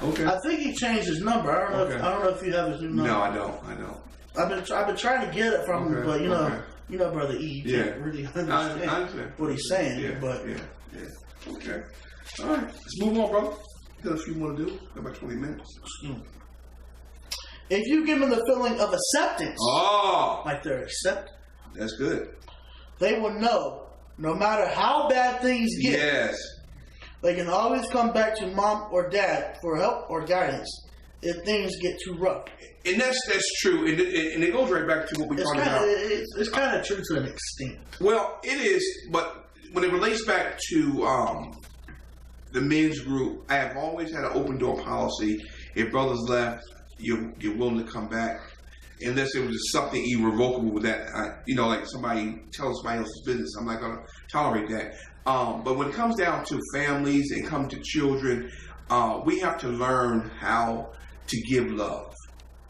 Okay. I think he changed his number. I don't know if you have his new number. No, I don't. I've been trying to get it from him, but you know, Brother E, you can't really understand what he's saying. Yeah. But Okay. All right. Let's move on, brother. Got a few more to do. Got about 20 minutes. If you give them the feeling of acceptance, like they're accepted, that's good. They will know, no matter how bad things get, they can always come back to mom or dad for help or guidance if things get too rough. And that's true, and it goes right back to what we talked about. It's kind of true to an extent. Well, it is, but when it relates back to the men's group, I have always had an open door policy. If brothers left, you're willing to come back, unless it was just something irrevocable with that. Like somebody telling somebody else's business, I'm not going to tolerate that. But when it comes down to families and come to children, we have to learn how to give love.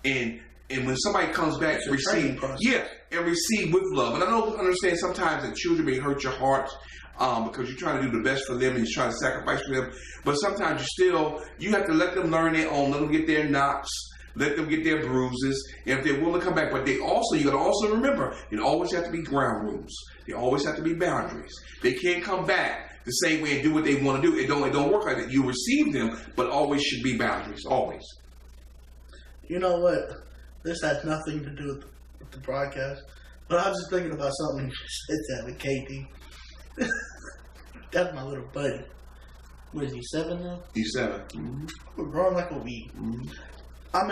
And when somebody comes back, receive with love. And I don't understand sometimes that children may hurt your heart because you're trying to do the best for them and you're trying to sacrifice for them. But sometimes you have to let them learn their own, let them get their knocks, let them get their bruises, and if they're willing to come back. But you got to also remember, it always have to be ground rules. There always have to be boundaries. They can't come back the same way and do what they want to do. It don't work like that. You receive them, but always should be boundaries. Always. You know what? This has nothing to do with the broadcast, but I was just thinking about something you said that with KD. That's my little buddy. What is he, 7 now? He's 7. Mm-hmm. We're growing like a weed. Mm-hmm. I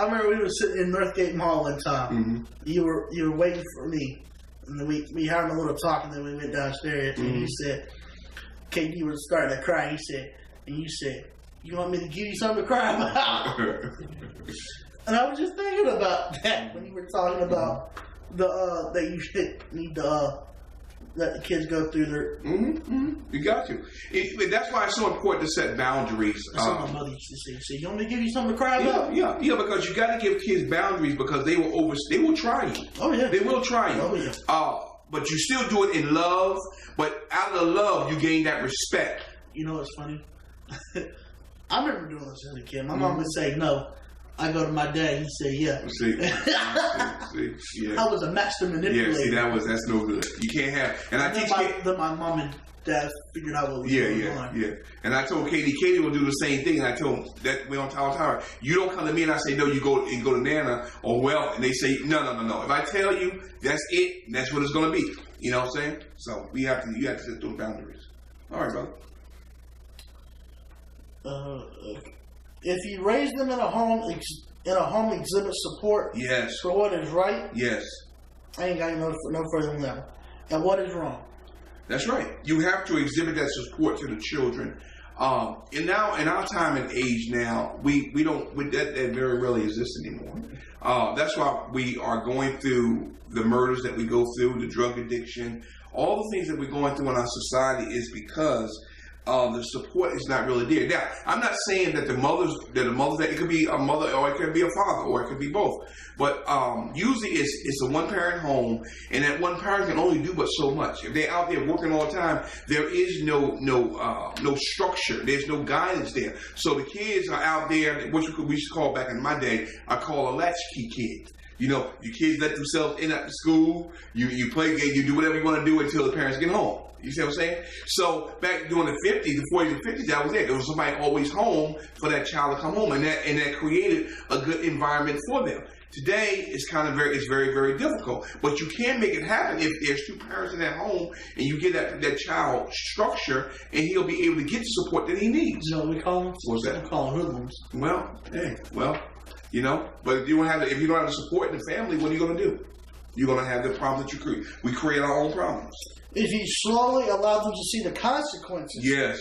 remember we were sitting in Northgate Mall one time. Mm-hmm. You were waiting for me, and then we had a little talk, and then we went downstairs. And you said, KD was starting to cry. You said, "You want me to give you something to cry about?" And I was just thinking about that when you were talking about that you should need to let the kids go through their. You got to. That's why it's so important to set boundaries. That's what my mother used to say. She said, "You want me to give you something to cry about?" Yeah, because you got to give kids boundaries because they will try you. Oh yeah, they will try you. Oh yeah. But you still do it in love. But out of the love, you gain that respect. You know what's funny? I remember doing this as a kid. My mom would say no. I go to my dad. He said, "Yeah." See, yeah. I was a master manipulator. Yeah, see, that's no good. You can't have. And I teach kids. Then my mom and dad figured out what was going on. Yeah. And I told Katie will do the same thing. And I told him that we on Tower. You don't come to me and I say no. You go to Nana or and they say no. If I tell you, that's it. That's what it's going to be. You know what I'm saying? So you have to set those boundaries. All right, brother. If you raise them in a home exhibit support for what is right, I ain't got no further than that. And what is wrong? That's right. You have to exhibit that support to the children. And now in our time and age now, we don't that very rarely exists anymore. That's why we are going through the murders that we go through, the drug addiction, all the things that we're going through in our society is because the support is not really there. Now, I'm not saying that that it could be a mother or it could be a father or it could be both. But usually it's a one-parent home, and that one parent can only do but so much. If they're out there working all the time, there is no structure. There's no guidance there. So the kids are out there, what we used to call back in my day, I call a latchkey kid. You know, your kids let themselves in at the school. You play games. You do whatever you want to do until the parents get home. You see what I'm saying? So back during the 50s, the 40s and 50s, that was it. There was somebody always home for that child to come home, and that created a good environment for them. Today, it's very, very difficult. But you can make it happen if there's two parents in that home, and you give that child structure, and he'll be able to get the support that he needs. You know what we call them? What's that? We call them hoodlums. You know, but if you don't have the support in the family, what are you going to do? You're going to have the problems that you create. We create our own problems. If you slowly allow them to see the consequences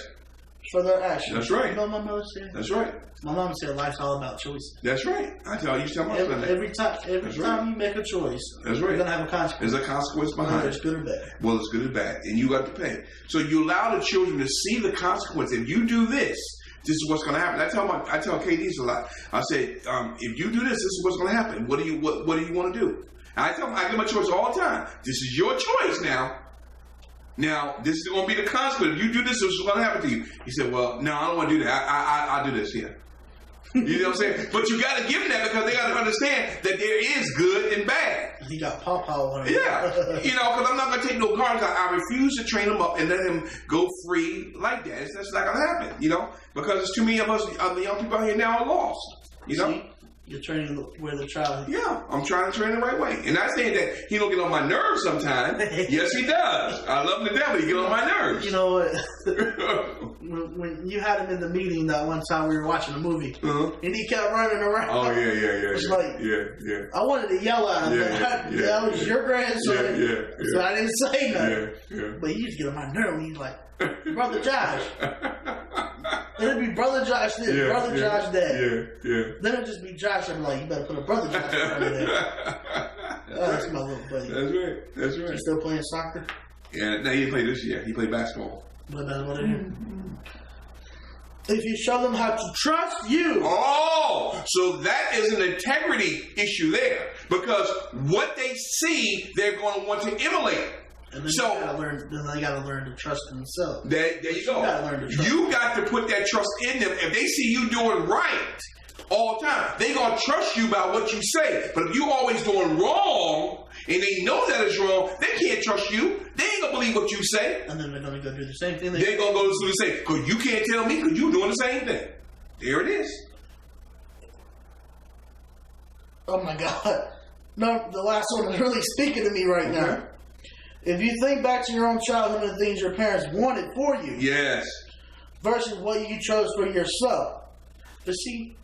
for their actions. That's right. You know what my mother said? That's right. My mom said life's all about choices. That's right. I tell you, my son that. Every time you make a choice, that's right. You're going to have a consequence. There's a consequence behind it. It's good or bad. Well, it's good or bad. And you got to pay. So you allow the children to see the consequence. If you do this is what's going to happen. I tell KDs a lot. I say, if you do this is what's going to happen. What do you want to do? And I give my choice all the time. This is your choice now. Now, this is going to be the consequence. If you do this, this is going to happen to you. He said, well, no, I don't want to do that. I'll do this here. You know what I'm saying? But you got to give them that because they got to understand that there is good and bad. He got pawpaw on him. Yeah. You know, because I'm not going to take no guards. I refuse to train him up and let him go free like that. That's not going to happen, you know, because there's too many of us, the young people out here now are lost, you know? See? You're training where the child is. Yeah, I'm trying to train the right way. And not saying that he don't get on my nerves sometimes. Yes, he does. I love him to death, but he get on my nerves. You know what? when you had him in the meeting that one time we were watching a movie, and he kept running around. Oh, yeah. It's like, yeah. I wanted to yell at him. That was your grandson. Yeah. So I didn't say nothing. Yeah. But he used to get on my nerve. He's like, Brother Josh. It'd be Brother Josh this, Brother Josh that. Yeah. Then it'd just be Josh. I'm like, you better put a Brother Josh in front of that. That's my little buddy. That's right. You still playing soccer? Yeah, no, he didn't play this year. He played basketball. If you show them how to trust you. Oh, so that is an integrity issue there. Because what they see, they're going to want to emulate. And then they gotta learn to trust themselves. There you go. You got to put that trust in them. If they see you doing right all the time, they're going to trust you by what you say. But if you always doing wrong, and they know that it's wrong, they can't trust you. They ain't going to believe what you say. And then they're going to go do the same thing. They're going to go do the same. Because you can't tell me because you're doing the same thing. There it is. Oh my God. No, the last one is really speaking to me right now. If you think back to your own childhood and the things your parents wanted for you. Yes. Versus what you chose for yourself. But see,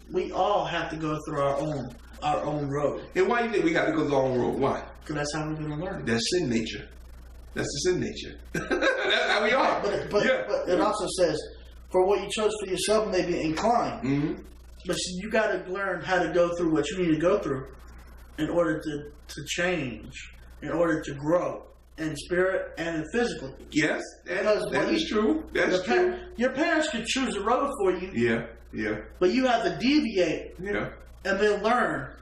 we all have to go through our own road. And why do you think we got to go through our own road? Why? Because that's how we're going to learn. That's sin nature. That's the sin nature. That's how we are. But it also says, for what you chose for yourself may be inclined. Mm-hmm. But see, you got to learn how to go through what you need to go through in order to change, in order to grow. In spirit and in physically. Yes, that is true. That's true. Your parents could choose a road for you. Yeah. But you have to deviate. Yeah. And then learn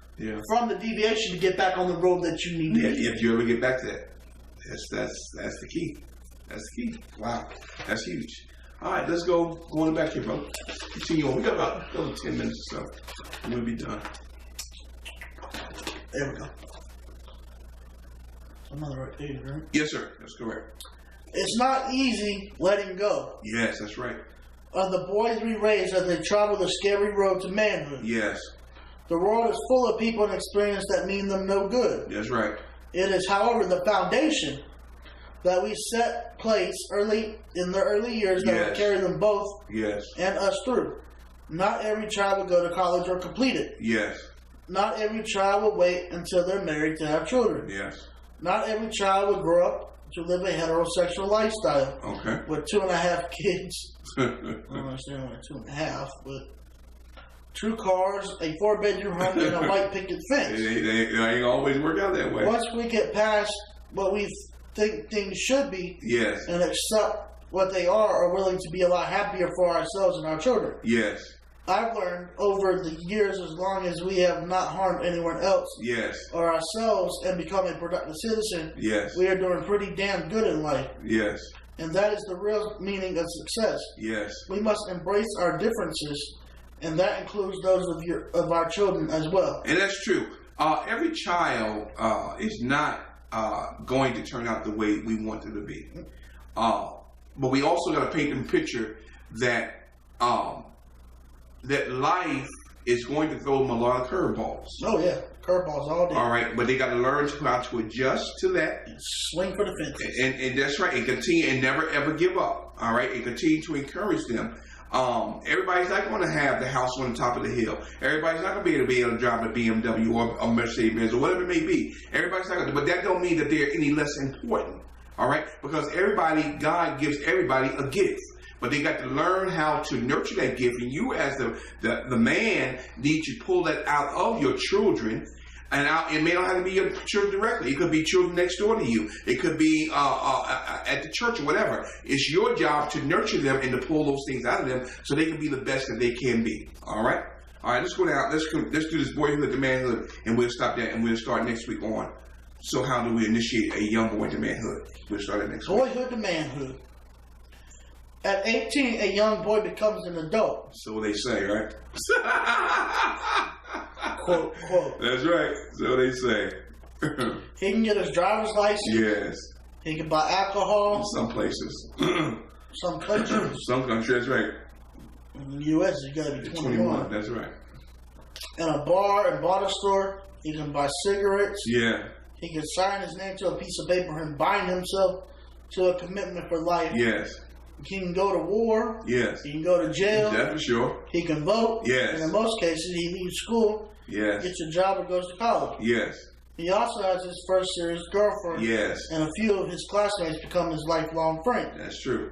from the deviation to get back on the road that you need to be. If you ever get back to that. That's the key. That's the key. Wow. That's huge. All right, let's go on back here, bro. Continue on. We got about 10 minutes or so. I'm going to be done. There we go. I'm on the right page, right? Yes, sir. That's correct. It's not easy letting go. Yes, that's right. Of the boys we raise as they travel the scary road to manhood. Yes. The world is full of people and experience that mean them no good. That's right. It is, however, the foundation that we set place in the early years that will carry them both and us through. Not every child will go to college or complete it. Yes. Not every child will wait until they're married to have children. Yes. Not every child will grow up to live a heterosexual lifestyle. Okay. With 2.5 kids. I don't understand why 2.5, but 2 cars, a 4-bedroom home, and a white picket fence. They ain't always work out that way. Once we get past what we think things should be, and accept what they are willing to be a lot happier for ourselves and our children. Yes. I've learned over the years, as long as we have not harmed anyone else or ourselves and become a productive citizen, we are doing pretty damn good in life. Yes. And that is the real meaning of success. Yes. We must embrace our differences, and that includes those of our children as well. And that's true. Every child is not going to turn out the way we want them to be. But we also got to paint them a picture that that life is going to throw them a lot of curveballs. Oh, yeah. Curveballs all day. All right. But they got to learn how to adjust to that. And swing for the fences. And that's right. And continue and never, ever give up. All right. And continue to encourage them. Everybody's not going to have the house on the top of the hill. Everybody's not going to be able to drive a BMW or a Mercedes or whatever it may be. Everybody's not going to. But that don't mean that they're any less important. All right. Because God gives everybody a gift. But they got to learn how to nurture that gift. And you as the man need to pull that out of your children. And it may not have to be your children directly. It could be children next door to you. It could be at the church or whatever. It's your job to nurture them and to pull those things out of them so they can be the best that they can be. All right? All right, let's go down. Let's do this boyhood to manhood, and we'll stop that, and we'll start next week on So how do we initiate a young boy into manhood? We'll start next week. Boyhood to manhood. At 18, a young boy becomes an adult. So they say, right? Quote, quote. That's right. So they say. He can get his driver's license. Yes. He can buy alcohol. In some places. Some countries. Some countries, that's right. In the U.S., you got to be 21. That's right. In a bar and bottle store, he can buy cigarettes. Yeah. He can sign his name to a piece of paper and bind himself to a commitment for life. Yes. He can go to war. Yes. He can go to jail. That's for sure. He can vote. Yes. And in most cases, he leaves school. Yes. Gets a job or goes to college. Yes. He also has his first serious girlfriend. Yes. And a few of his classmates become his lifelong friends. That's true.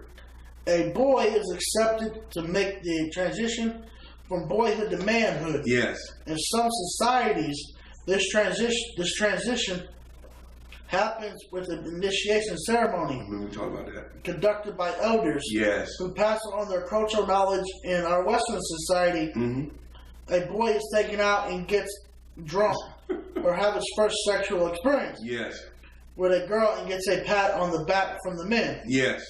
A boy is accepted to make the transition from boyhood to manhood. Yes. In some societies, this transition happens with an initiation ceremony. We talk about that. Conducted by elders. Yes. Who pass on their cultural knowledge. In our Western society, a boy is taken out and gets drunk or have his first sexual experience. Yes. With a girl and gets a pat on the back from the men. Yes.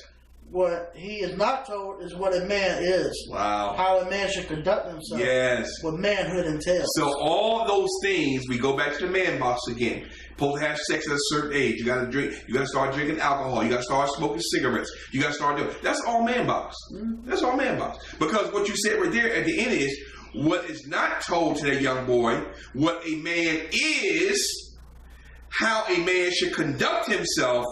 What he is not told is what a man is. Wow. How a man should conduct himself. Yes. What manhood entails. So all those things, we go back to the man box again. Supposed to have sex at a certain age. You gotta drink. You gotta start drinking alcohol. You gotta start smoking cigarettes. You gotta start doing. That's all man box. That's all man box. Because what you said right there at the end is what is not told to that young boy. What a man is, how a man should conduct himself,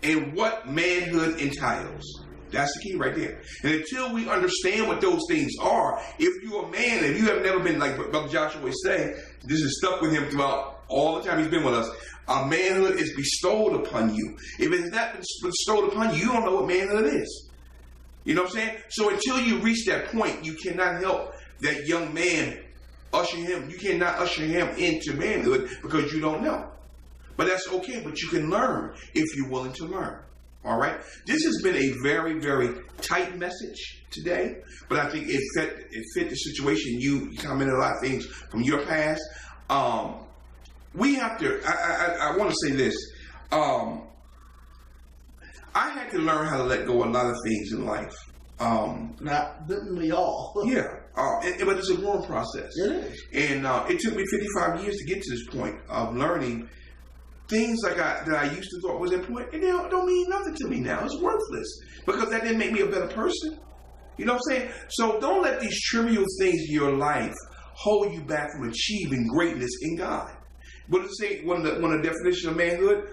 and what manhood entails. That's the key right there. And until we understand what those things are, if you're a man, if you have never been, like Brother Joshua always say, this is stuck with him throughout all the time he's been with us, manhood is bestowed upon you. If it's not been bestowed upon you, you don't know what manhood is. You know what I'm saying? So until you reach that point, you cannot help that young man, you cannot usher him into manhood because you don't know. But that's okay, but you can learn if you're willing to learn. All right? This has been a very, very tight message today, but I think it fit the situation. You commented a lot of things from your past. We have to, I want to say this. I had to learn how to let go of a lot of things in life. Didn't we all? Yeah. But it's a growing process. It is. And it took me 55 years to get to this point of learning things that I used to thought was important, and they don't mean nothing to me now. It's worthless because that didn't make me a better person. You know what I'm saying? So don't let these trivial things in your life hold you back from achieving greatness in God. What does it say? One of the definitions of manhood,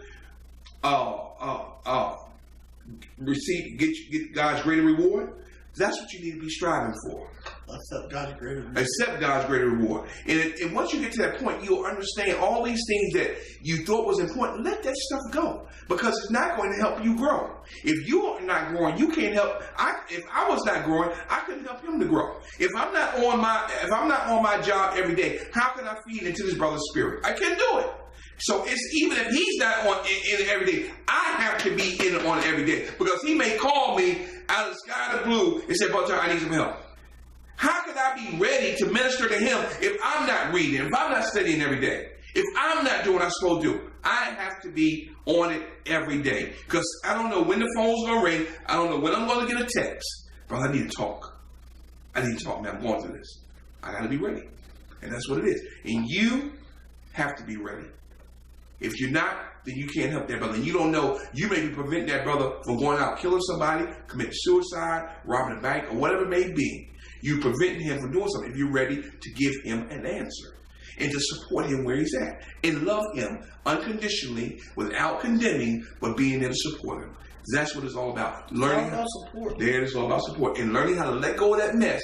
get God's greater reward. That's what you need to be striving for. Accept God's greater reward. Accept God's greater reward. And once you get to that point, you'll understand all these things that you thought was important. Let that stuff go because it's not going to help you grow. If you are not growing, you can't help. If I was not growing, I couldn't help him to grow. If I'm not on my job every day, how can I feed into this brother's spirit? I can't do it. So it's even if he's not on in every day, I have to be in on every day because he may call me out of the sky of the blue and say, "Brother, I need some help." How can I be ready to minister to him if I'm not reading, if I'm not studying every day, if I'm not doing what I'm supposed to do? I have to be on it every day because I don't know when the phone's going to ring. I don't know when I'm going to get a text. Brother, I need to talk. Man. I'm going through this. I got to be ready. And that's what it is. And you have to be ready. If you're not, then you can't help that brother. And you don't know, you may be preventing that brother from going out killing somebody, committing suicide, robbing a bank, or whatever it may be. You're preventing him from doing something if you're ready to give him an answer and to support him where he's at and love him unconditionally without condemning, but being there to support him. That's what it's all about. Learning how to support. There, it's all about support and learning how to let go of that mess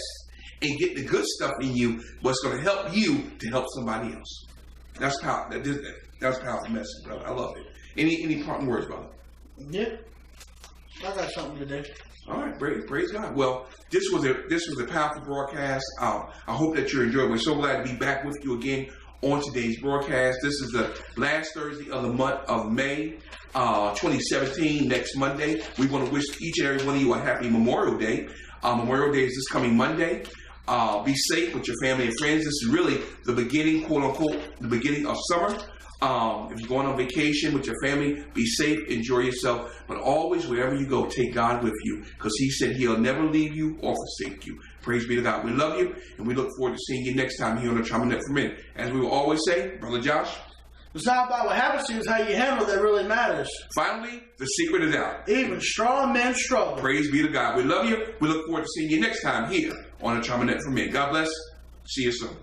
and get the good stuff in you, what's going to help you to help somebody else. That's powerful. That's a powerful message, brother. I love it. Any parting words, brother? Yeah, I got something today. All right, praise God. Well, this was a powerful broadcast. I hope that you enjoyed. We're so glad to be back with you again on today's broadcast. This is the last Thursday of the month of May, 2017. Next Monday, we want to wish each and every one of you a happy Memorial Day. Memorial Day is this coming Monday. Be safe with your family and friends. This is really the beginning, quote unquote, the beginning of summer. If you're going on vacation with your family, be safe, enjoy yourself. But always, wherever you go, take God with you, because He said He'll never leave you or forsake you. Praise be to God. We love you, and we look forward to seeing you next time here on the Trauma Net for Men. As we will always say, Brother Josh, it's not about what happens to you, it's how you handle it that really matters. Finally, the secret is out. Even strong men struggle. Praise be to God. We love you. We look forward to seeing you next time here on the Trauma Net for Men. God bless. See you soon.